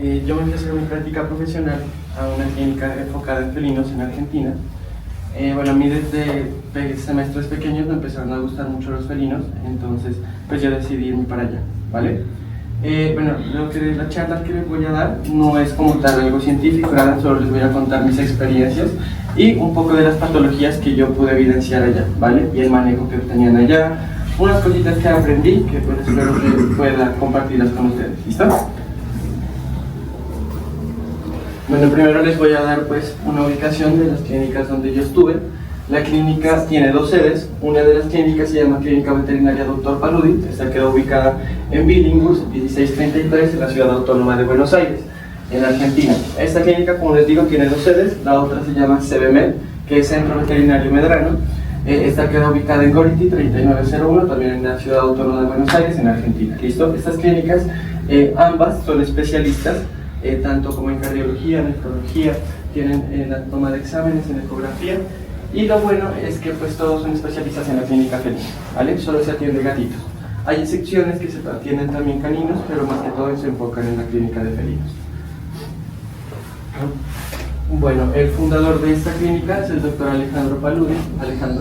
Yo me empecé mi práctica profesional a una clínica enfocada en felinos en Argentina. Bueno, a mí desde semestres pequeños me empezaron a gustar mucho los felinos, entonces pues yo decidí irme para allá, ¿vale? Bueno, la charla que les voy a dar no es como tal algo científico, nada, solo les voy a contar mis experiencias y un poco de las patologías que yo pude evidenciar allá, ¿vale? Y el manejo que tenían allá, unas cositas que aprendí que pues espero que pueda compartirlas con ustedes, ¿listo? Bueno, primero les voy a dar pues una ubicación de las clínicas donde yo estuve. La clínica tiene dos sedes, una de las clínicas se llama Clínica Veterinaria Dr. Paludi, esta queda ubicada en Billinghurst 1633 en la ciudad autónoma de Buenos Aires, en Argentina. Esta clínica, como les digo, tiene dos sedes, la otra se llama CBMed, que es Centro Veterinario Medrano. Esta queda ubicada en Gorriti 3901, también en la ciudad autónoma de Buenos Aires, en Argentina. ¿Listo? Estas clínicas, ambas son especialistas, tanto como en cardiología, nefrología, tienen la toma de exámenes en ecografía, y lo bueno es que pues todos son especialistas en la clínica felina, ¿vale? Solo se atiende gatitos. Hay excepciones que se atienden también caninos, pero más que todo se enfocan en la clínica de felinos. Bueno, el fundador de esta clínica es el doctor Alejandro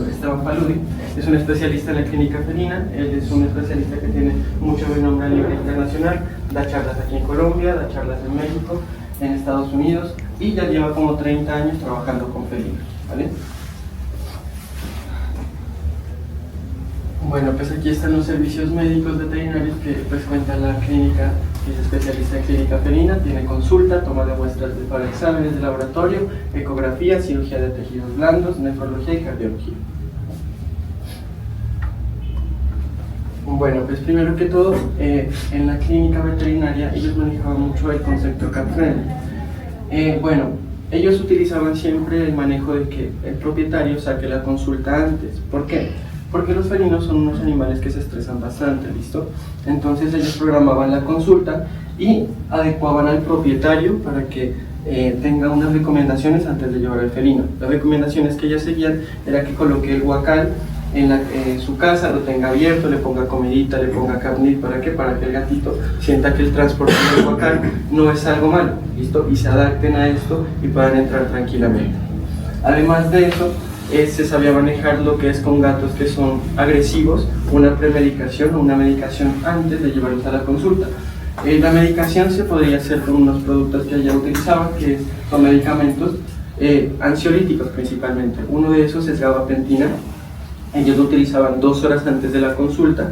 Esteban Paludi, es un especialista en la clínica felina, él es un especialista que tiene mucho renombre a nivel internacional, da charlas aquí en Colombia, da charlas en México, en Estados Unidos, y ya lleva como 30 años trabajando con felinos, ¿vale? Bueno, pues aquí están los servicios médicos veterinarios que pues cuenta la clínica, que es especialista en clínica felina, tiene consulta, toma de muestras para exámenes de laboratorio, ecografía, cirugía de tejidos blandos, nefrología y cardiología. Bueno, pues primero que todo, en la clínica veterinaria ellos manejaban mucho el concepto cat-friendly. Bueno, ellos utilizaban siempre el manejo de que el propietario saque la consulta antes. ¿Por qué? Porque los felinos son unos animales que se estresan bastante, ¿listo? Entonces ellos programaban la consulta y adecuaban al propietario para que tenga unas recomendaciones antes de llevar al felino. Las recomendaciones que ellas seguían era que coloque el guacal en su casa, lo tenga abierto, le ponga comidita, le ponga carnita. ¿Para qué? Para que el gatito sienta que el transporte del guacal no es algo malo, ¿listo? Y se adapten a esto y puedan entrar tranquilamente. Además de eso, se sabía manejar lo que es con gatos que son agresivos, una premedicación o una medicación antes de llevarlos a la consulta. La medicación se podría hacer con unos productos que ella utilizaba, que son medicamentos ansiolíticos principalmente. Uno de esos es gabapentina. Ellos lo utilizaban 2 horas antes de la consulta,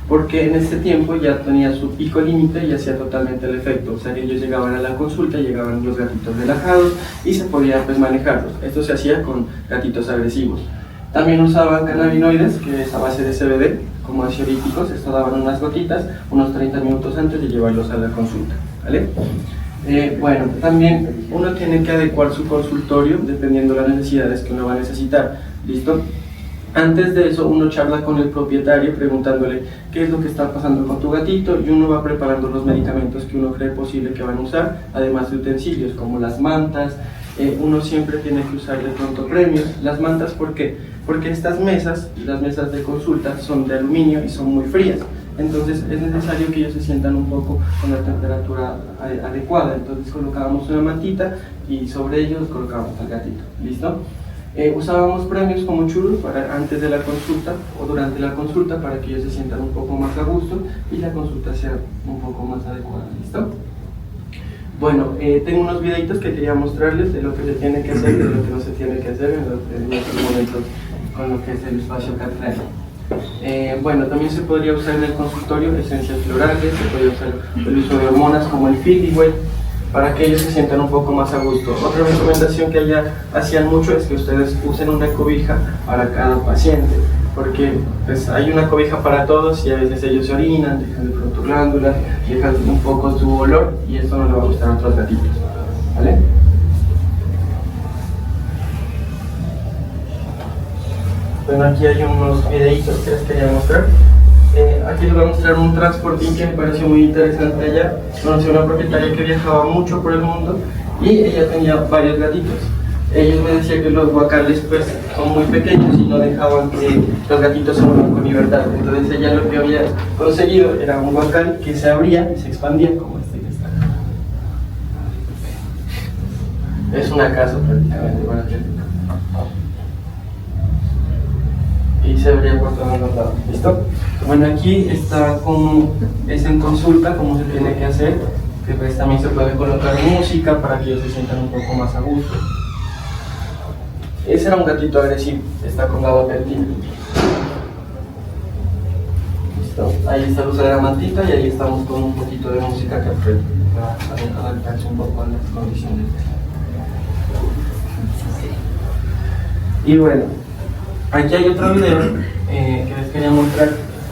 porque en este tiempo ya tenía su pico límite y hacía totalmente el efecto. O sea que ellos llegaban a la consulta, llegaban los gatitos relajados y se podía pues manejarlos. Esto se hacía con gatitos agresivos. También usaban cannabinoides, que es a base de CBD, como ansiolíticos. Esto daban unas gotitas unos 30 minutos antes de llevarlos a la consulta, ¿vale? Bueno, también uno tiene que adecuar su consultorio dependiendo de las necesidades que uno va a necesitar, ¿listo? Antes de eso uno charla con el propietario preguntándole qué es lo que está pasando con tu gatito, y uno va preparando los medicamentos que uno cree posible que van a usar, además de utensilios como las mantas. Uno siempre tiene que usar de pronto premios. Las mantas, ¿por qué? Porque estas mesas, las mesas de consulta, son de aluminio y son muy frías, entonces es necesario que ellos se sientan un poco con la temperatura adecuada. Entonces colocábamos una mantita y sobre ellos colocábamos al gatito, ¿listo? Usábamos premios como churros antes de la consulta o durante la consulta para que ellos se sientan un poco más a gusto y la consulta sea un poco más adecuada, ¿listo? Bueno, tengo unos videitos que quería mostrarles de lo que se tiene que hacer y de lo que no se tiene que hacer en estos momentos con lo que es el espacio cat-friendly. Bueno, también se podría usar en el consultorio esencias florales, se podría usar el uso de hormonas como el Filiwell, para que ellos se sientan un poco más a gusto. Otra recomendación que allá hacían mucho es que ustedes usen una cobija para cada paciente, porque pues, hay una cobija para todos y a veces ellos se orinan, dejan de pronto glándulas, dejan un poco su olor y esto no le va a gustar a otros gatitos, ¿vale? Bueno, aquí hay unos videitos que les quería mostrar. Aquí les voy a mostrar un transportín que me pareció muy interesante allá. Conocí a una propietaria que viajaba mucho por el mundo y ella tenía varios gatitos. Ellos me decían que los guacales pues son muy pequeños y no dejaban que los gatitos se muevan con libertad. Entonces ella lo que había conseguido era un guacal que se abría y se expandía como este que está acá. Es una casa prácticamente para que... Y se vería por todos los lados. ¿Listo? Bueno, aquí está como es en consulta, cómo se tiene que hacer, que pues también se puede colocar música para que ellos se sientan un poco más a gusto. Ese era un gatito agresivo, está con la vertical. Listo, ahí está el uso de la mantita y ahí estamos con un poquito de música que va a adaptarse un poco a las condiciones. Y bueno, aquí hay otro video que les quería mostrar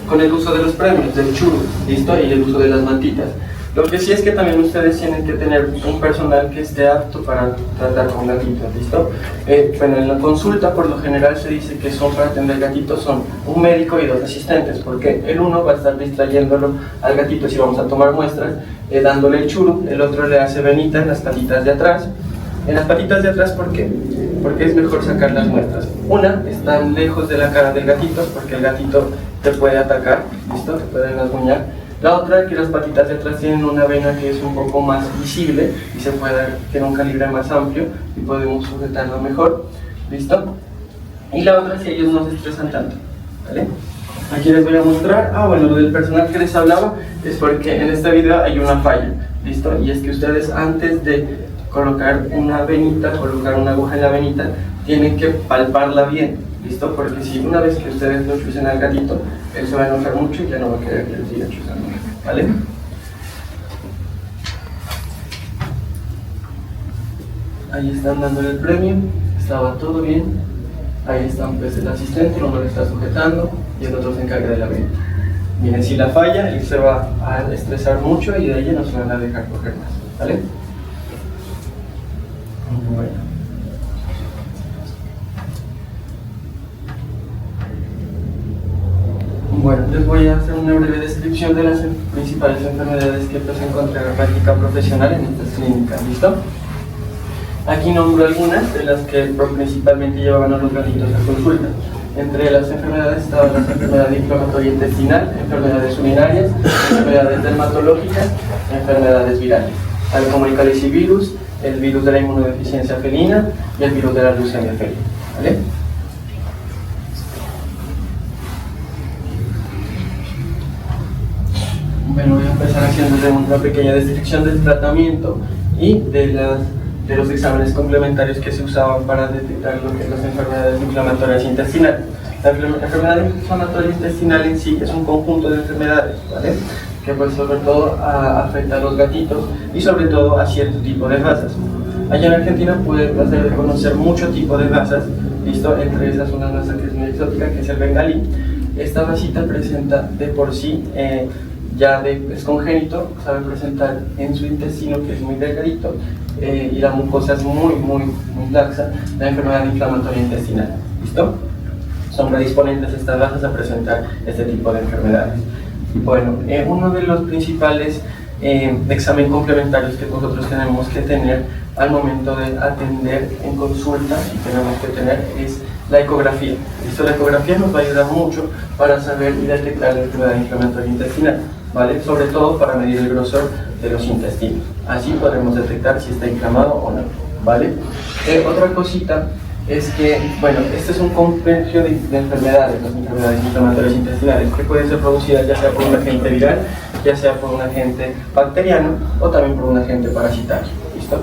con el uso de los premios, del churro, ¿listo? Y el uso de las mantitas. Lo que sí es que también ustedes tienen que tener un personal que esté apto para tratar con gatitos, ¿listo? Bueno, en la consulta por lo general se dice que son para atender gatitos, son un médico y dos asistentes, porque el uno va a estar distrayéndolo al gatito si vamos a tomar muestras, dándole el churro, el otro le hace venita en las patitas de atrás. En las patitas de atrás, ¿por qué? Porque es mejor sacar las muestras. Una, están lejos de la cara del gatito, porque el gatito te puede atacar, ¿listo? Te puede rasguñar. La otra, que las patitas de atrás tienen una vena que es un poco más visible y se puede tener un calibre más amplio y podemos sujetarlo mejor, ¿listo? Y la otra, si ellos no se estresan tanto, ¿vale? Aquí les voy a mostrar, bueno, lo del personal que les hablaba es porque en este video hay una falla, ¿listo? Y es que ustedes antes de colocar una venita, colocar una aguja en la venita, tienen que palparla bien, ¿listo? Porque si una vez que ustedes lo chusen al gatito, él se va a enojar mucho y ya no va a querer que lo siga chusando, ¿vale? Ahí están dándole el premio, estaba todo bien. Ahí están pues el asistente, uno lo está sujetando y el otro se encarga de la venita. Miren, si la falla, él se va a estresar mucho y de ella no se van a dejar coger más, ¿vale? Bueno. Bueno, les voy a hacer una breve descripción de las principales enfermedades que se encuentran en la práctica profesional en estas clínicas, ¿listo? Aquí nombro algunas de las que principalmente llevaban a los gatitos a consulta. Entre las enfermedades estaban las enfermedades inflamatoria intestinal, enfermedades urinarias, enfermedades dermatológicas, enfermedades virales, tal como el calicivirus, el virus de la inmunodeficiencia felina y el virus de la leucemia felina, ¿vale? Bueno, voy a empezar haciéndole una pequeña descripción del tratamiento y de los exámenes complementarios que se usaban para detectar lo que es las enfermedades inflamatorias intestinales. La enfermedad inflamatoria intestinal en sí es un conjunto de enfermedades, ¿vale? Que pues sobre todo afecta a los gatitos y sobre todo a cierto tipo de razas. Allá en Argentina puede hacer de conocer mucho tipo de razas, ¿listo? Entre esas una raza que es muy exótica, que es el bengalí. Esta racita presenta de por sí, es congénito, sabe presentar en su intestino, que es muy delgadito, y la mucosa es muy laxa, la enfermedad inflamatoria intestinal, ¿listo? Son predisponentes estas razas a presentar este tipo de enfermedades. Bueno, uno de los principales exámenes complementarios que nosotros tenemos que tener al momento de atender en consulta y tenemos que tener es la ecografía. ¿Listo? La ecografía nos va a ayudar mucho para saber y detectar la enfermedad inflamatoria intestinal, ¿vale? Sobre todo para medir el grosor de los intestinos. Así podremos detectar si está inflamado o no, ¿vale? Otra cosita es que, bueno, este es un compendio de enfermedades, las enfermedades inflamatorias intestinales, que pueden ser producidas ya sea por un agente viral, ya sea por un agente bacteriano o también por un agente parasitario, ¿listo?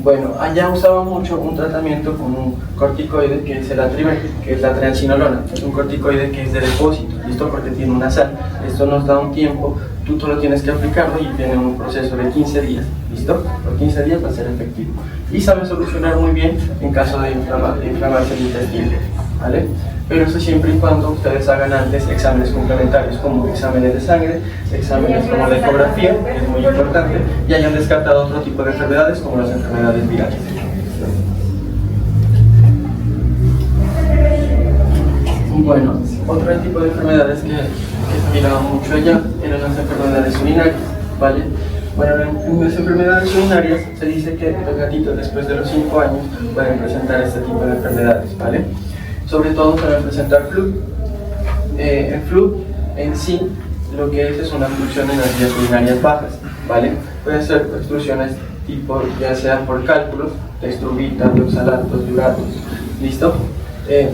Bueno, allá usaba mucho un tratamiento con un corticoide que es el Atrimet, que es la triamcinolona. Es un corticoide que es de depósito, ¿listo? Porque tiene una sal. Esto nos da un tiempo, tú lo tienes que aplicarlo y tiene un proceso de 15 días, ¿listo? Por 15 días va a ser efectivo. Y sabe solucionar muy bien en caso de inflamarse el intestino, ¿vale? Pero eso siempre y cuando ustedes hagan antes exámenes complementarios como exámenes de sangre, exámenes como la ecografía, que es muy importante, y hayan descartado otro tipo de enfermedades como las enfermedades virales. Bueno, otro tipo de enfermedades que se miraban mucho allá eran las enfermedades urinarias, ¿vale? Bueno, en las enfermedades urinarias se dice que los gatitos después de los 5 años pueden presentar este tipo de enfermedades, ¿vale? Sobre todo para presentar flu. El flu en sí lo que es una obstrucción en las vías urinarias bajas, ¿vale? Pueden ser obstrucciones tipo, ya sea por cálculos, textrubitas, de oxalatos, diuratos, ¿listo?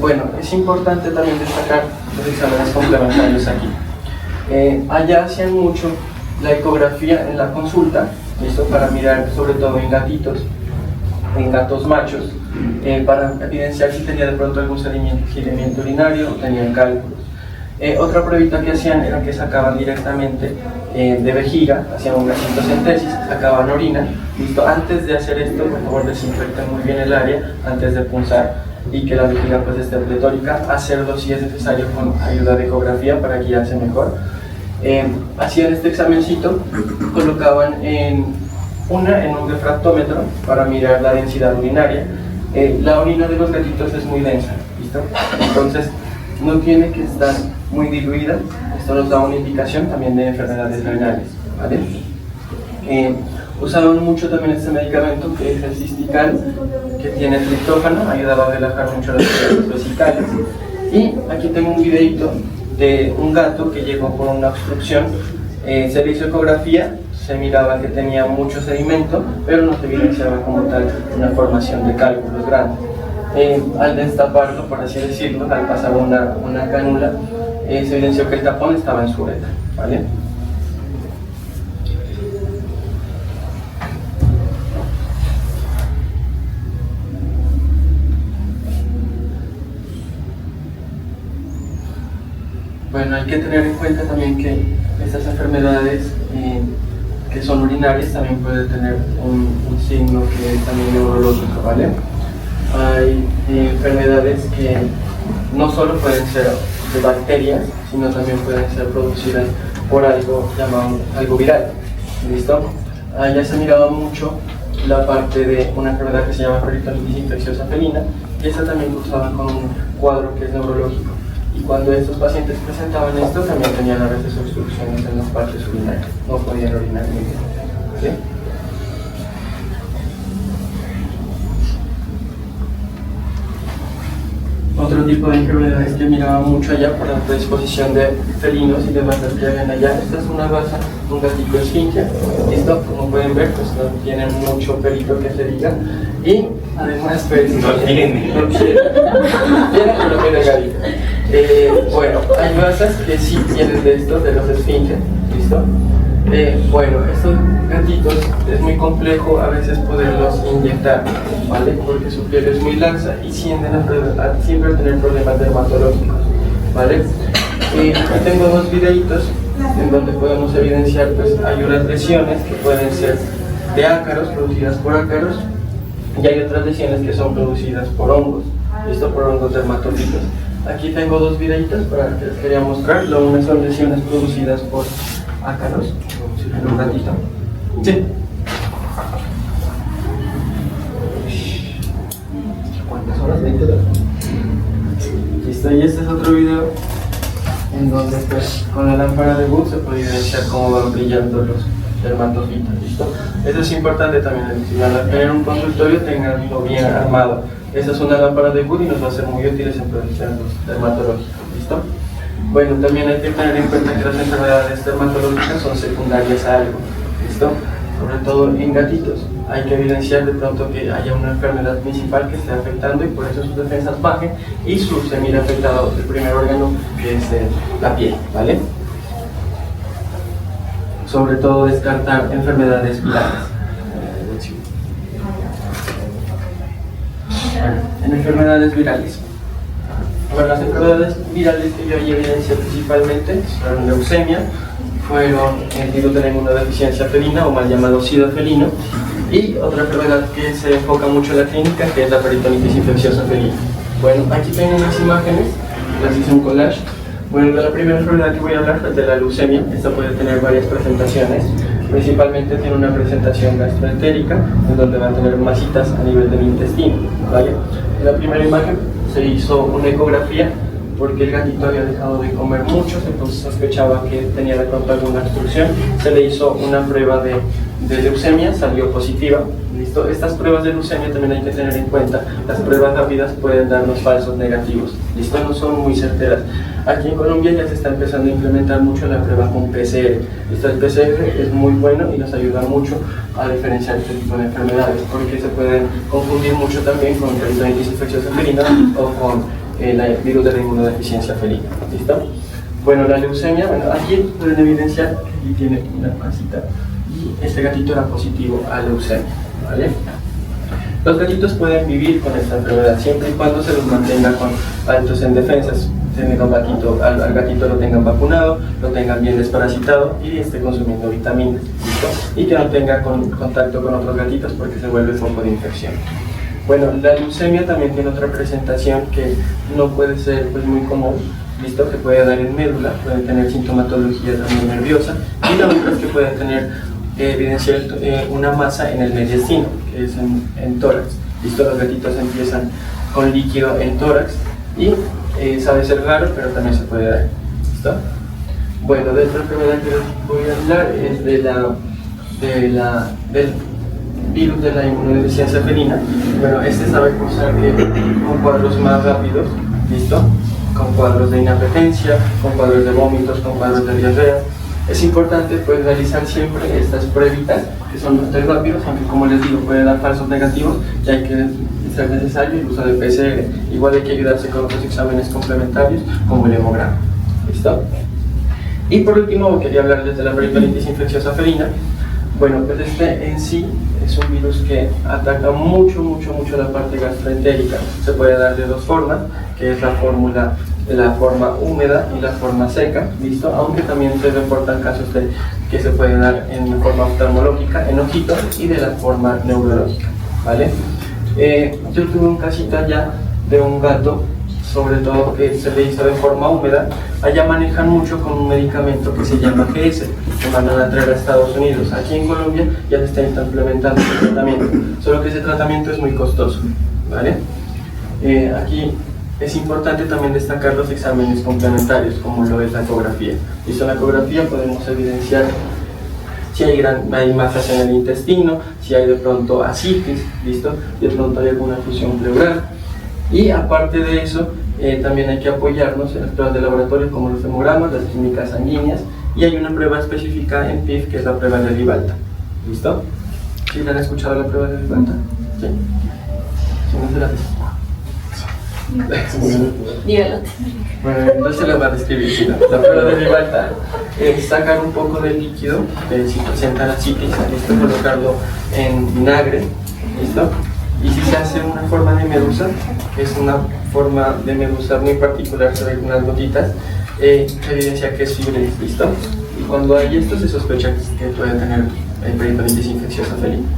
Bueno, es importante también destacar los exámenes complementarios aquí. Allá hacían mucho la ecografía en la consulta, ¿listo? Para mirar sobre todo en gatitos, en gatos machos, para evidenciar si tenía de pronto algún sedimento urinario o tenían cálculos. Otra pruebita que hacían era que sacaban directamente de vejiga, hacían un gastrocentesis, sacaban orina, ¿listo? Antes de hacer esto, por favor, desinfecten muy bien el área antes de punzar y que la vejiga pues esté pletórica, hacerlo si es necesario con ayuda de ecografía para guiarse mejor. Hacían este examencito, colocaban en un refractómetro para mirar la densidad urinaria. La orina de los gatitos es muy densa, ¿listo? Entonces no tiene que estar muy diluida. Esto nos da una indicación también de enfermedades renales, ¿vale? Usaban mucho también este medicamento que es el Cistical, que tiene triptófano, ayudaba a relajar mucho las arterias vesicales. Y aquí tengo un videito de un gato que llegó por una obstrucción, se le hizo ecografía, se miraba que tenía mucho sedimento, pero no se evidenciaba como tal una formación de cálculos grandes. Al destaparlo, por así decirlo, al pasar una cánula, se evidenció que el tapón estaba en su uretra, ¿vale? Bueno, hay que tener en cuenta también que estas enfermedades que son urinarias también pueden tener un signo que es también neurológico, ¿vale? Hay enfermedades que no solo pueden ser de bacterias, sino también pueden ser producidas por algo llamado algo viral, ¿listo? Ya se ha mirado mucho la parte de una enfermedad que se llama peritonitis infecciosa felina, y esta también cursaba con un cuadro que es neurológico. Y cuando estos pacientes presentaban esto, también tenían a veces obstrucciones en las partes urinarias, no podían orinar muy bien, ¿sí? Otro tipo de enfermedades que miraba mucho allá por la predisposición de felinos y demás que habían allá. Esta es una raza, un gatito esfinge. Esto, como pueden ver, pues no tiene mucho pelito que se diga. Y además, pues, no tiene. No tiene, pero tiene garita. Bueno, hay razas que sí tienen de estos, de los esfinges, ¿listo? Bueno, estos gatitos es muy complejo a veces poderlos inyectar, ¿vale? Porque su piel es muy laxa y tienden a siempre tener problemas dermatológicos, ¿vale? Aquí tengo dos videitos en donde podemos evidenciar, pues hay unas lesiones que pueden ser de ácaros, producidas por ácaros, y hay otras lesiones que son producidas por hongos, ¿listo? Por hongos dermatófilos. Aquí tengo dos videitos para que les quería mostrar. La una son lesiones producidas por ácaros, en un ratito. Sí. ¿Cuántas horas? 20 horas. Listo, y este es otro video en donde pues con la lámpara de Wood se puede evidenciar cómo van brillando los dermatofitos, ¿listo? Eso es importante también, si van a tener un consultorio, tenganlo bien armado. Esa es una lámpara de Wood y nos va a ser muy útil en producción dermatológica, ¿listo? Bueno, también hay que tener en cuenta que las enfermedades dermatológicas son secundarias a algo, ¿listo? Sobre todo en gatitos. Hay que evidenciar de pronto que haya una enfermedad principal que esté afectando y por eso sus defensas bajen y se mira afectado el primer órgano, que es la piel, ¿vale? Sobre todo descartar enfermedades virales. En enfermedades virales. Bueno, las enfermedades virales que yo allí evidencié principalmente fueron leucemia, fueron el virus de la inmunodeficiencia felina o mal llamado SIDA felino, y otra enfermedad que se enfoca mucho en la clínica, que es la peritonitis infecciosa felina. Bueno, aquí tengo unas imágenes, las hice un collage. Bueno, de la primera enfermedad que voy a hablar es de la leucemia. Esta puede tener varias presentaciones. Principalmente tiene una presentación gastroentérica, en donde va a tener masitas a nivel del intestino, ¿vale? En la primera imagen se hizo una ecografía porque el gatito había dejado de comer mucho, entonces sospechaba que tenía de pronto alguna obstrucción. Se le hizo una prueba de de leucemia salió positiva. ¿Listo? Estas pruebas de leucemia también hay que tener en cuenta. Las pruebas rápidas pueden darnos falsos negativos. ¿Listo? No son muy certeras. Aquí en Colombia ya se está empezando a implementar mucho la prueba con PCR. ¿Listo? El PCR es muy bueno y nos ayuda mucho a diferenciar este tipo de enfermedades, porque se pueden confundir mucho también con peritonitis infecciosa felina o con el virus de la inmunodeficiencia felina. ¿Listo? Bueno, la leucemia, bueno, aquí pueden evidenciar que aquí tiene una pancita y este gatito era positivo a leucemia, ¿vale? Los gatitos pueden vivir con esta enfermedad siempre y cuando se los mantenga con altos en defensas. Al gatito lo tengan vacunado, lo tengan bien desparasitado y esté consumiendo vitaminas, ¿listo? Y que no tenga contacto con otros gatitos porque se vuelve foco de infección. Bueno, la leucemia también tiene otra presentación que no puede ser pues, muy común, ¿listo? Que puede dar en médula, puede tener sintomatología también nerviosa y la otra es que puede tener evidenciar una masa en el mediastino, que es en tórax. ¿Listo? Los gatitos empiezan con líquido en tórax y sabe ser raro, pero también se puede dar. ¿Listo? Bueno, de otra enfermedad que les voy a hablar es del virus de la inmunodeficiencia felina. Bueno, este sabe cursar con cuadros más rápidos, ¿listo? Con cuadros de inapetencia, con cuadros de vómitos, con cuadros de diarrea. Es importante pues realizar siempre estas pruebitas que son los test rápidos, aunque como les digo puede dar falsos negativos y hay que ser necesario el uso de PCR. Igual hay que ayudarse con otros exámenes complementarios como el hemograma. ¿Listo? Y por último quería hablarles de la peritonitis infecciosa felina. Bueno, pues este en sí es un virus que ataca mucho la parte gastroentérica. Se puede dar de dos formas, que es la forma húmeda y la forma seca, ¿listo? Aunque también se reportan casos que se pueden dar en forma oftalmológica, en ojitos, y de la forma neurológica, ¿vale? Yo tuve un casito allá de un gato, sobre todo que se le hizo de forma húmeda. Allá manejan mucho con un medicamento que se llama GS, que mandan a traer a Estados Unidos. Aquí en Colombia ya se está implementando ese tratamiento, solo que ese tratamiento es muy costoso, ¿vale? Aquí es importante también destacar los exámenes complementarios, como lo es la ecografía. Y en la ecografía podemos evidenciar si hay masas en el intestino, si hay de pronto ascitis, ¿listo? De pronto hay alguna fusión pleural. Y aparte de eso, también hay que apoyarnos en las pruebas de laboratorio como los hemogramas, las químicas sanguíneas, y hay una prueba específica en PIF que es la prueba de Ribalta. ¿Listo? ¿Sí han escuchado la prueba de Ribalta? Sí. ¿Sí no se la Bueno, entonces les va a describir. ¿Sí? La prueba de Ribalta es sacar un poco de líquido, si presenta la citis, ¿listo? Colocarlo en vinagre, ¿listo? Y si se hace una forma de medusa, que es una forma de medusa muy particular, se ven unas gotitas, se evidencia que es fibres, ¿listo? Y cuando hay esto se sospecha que puede tener peritonitis infecciosa felina.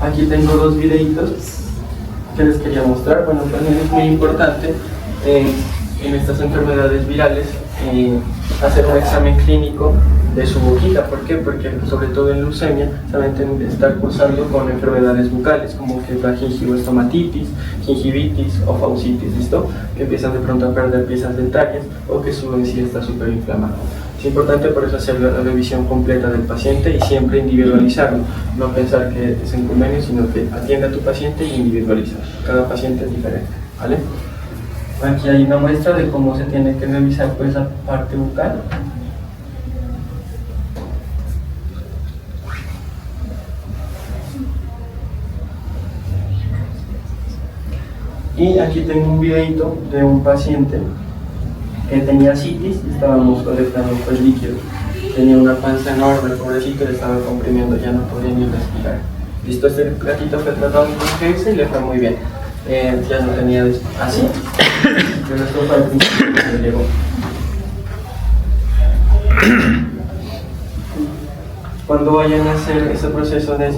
Aquí tengo dos videitos que les quería mostrar. Bueno, también es muy importante en estas enfermedades virales hacer un examen clínico de su boquita. ¿Por qué? Porque sobre todo en leucemia saben estar cursando con enfermedades bucales como que es la gingivoestomatitis, gingivitis o faucitis, ¿listo? Que empiezan de pronto a perder piezas dentarias o que su encía está súper inflamada. Es importante por eso hacer la revisión completa del paciente y siempre individualizarlo, no pensar que es en convenio, sino que atiende a tu paciente y individualiza. Cada paciente es diferente, ¿vale? Aquí hay una muestra de cómo se tiene que revisar pues, la parte bucal. Y aquí tengo un videito de un paciente que tenía citis y estábamos colectando pues líquido. Tenía una panza enorme, el pobrecito le estaba comprimiendo, ya no podía ni respirar. Listo, este gatito fue tratado con GS y le fue muy bien. Ya no tenía así, pero esto fue al principio que llegó. Cuando vayan a hacer ese proceso de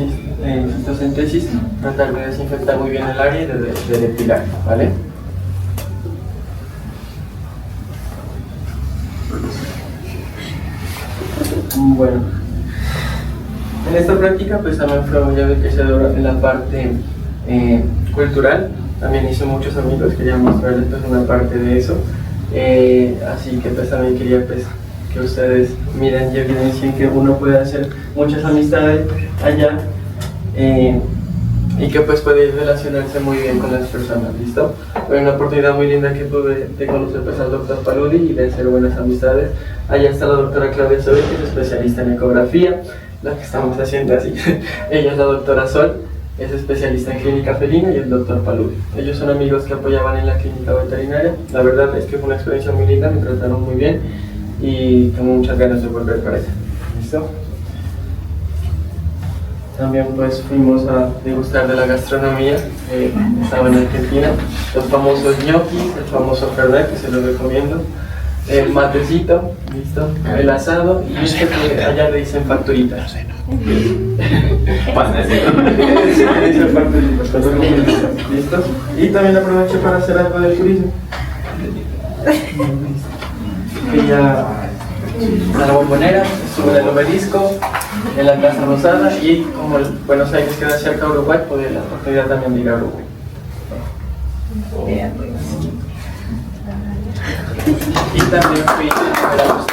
fitosentesis, tratar de desinfectar muy bien el área y de depilar, ¿vale? Bueno, en esta práctica pues también fue muy enriquecedora en la parte cultural. También hice muchos amigos, quería mostrarles pues una parte de eso, así que pues también quería pues que ustedes miren y evidencien que uno puede hacer muchas amistades allá y que pues puede relacionarse muy bien con las personas, ¿listo? Fue una oportunidad muy linda que tuve de conocer pues al doctor Paludi y de hacer buenas amistades. Allá está la doctora Claudia Sobe, que es especialista en ecografía, la que estamos haciendo así. Ella es la doctora Sol, es especialista en clínica felina, y el doctor Paludi. Ellos son amigos que apoyaban en la clínica veterinaria. La verdad es que fue una experiencia muy linda, me trataron muy bien y tengo muchas ganas de volver para allá. ¿Listo? También pues fuimos a degustar de la gastronomía, estaba en Argentina, los famosos ñoquis, el famoso fernet, que se los recomiendo, el matecito, ¿listo? El asado y esto que allá le dicen facturita. ¿Listo? Y también aproveché para hacer algo de turismo. Fui a la Bombonera, estuve en el Obelisco, en la Casa Rosada, y como Buenos Aires queda cerca de Uruguay, tuve la oportunidad también de ir a Uruguay. Y también fui a ver a los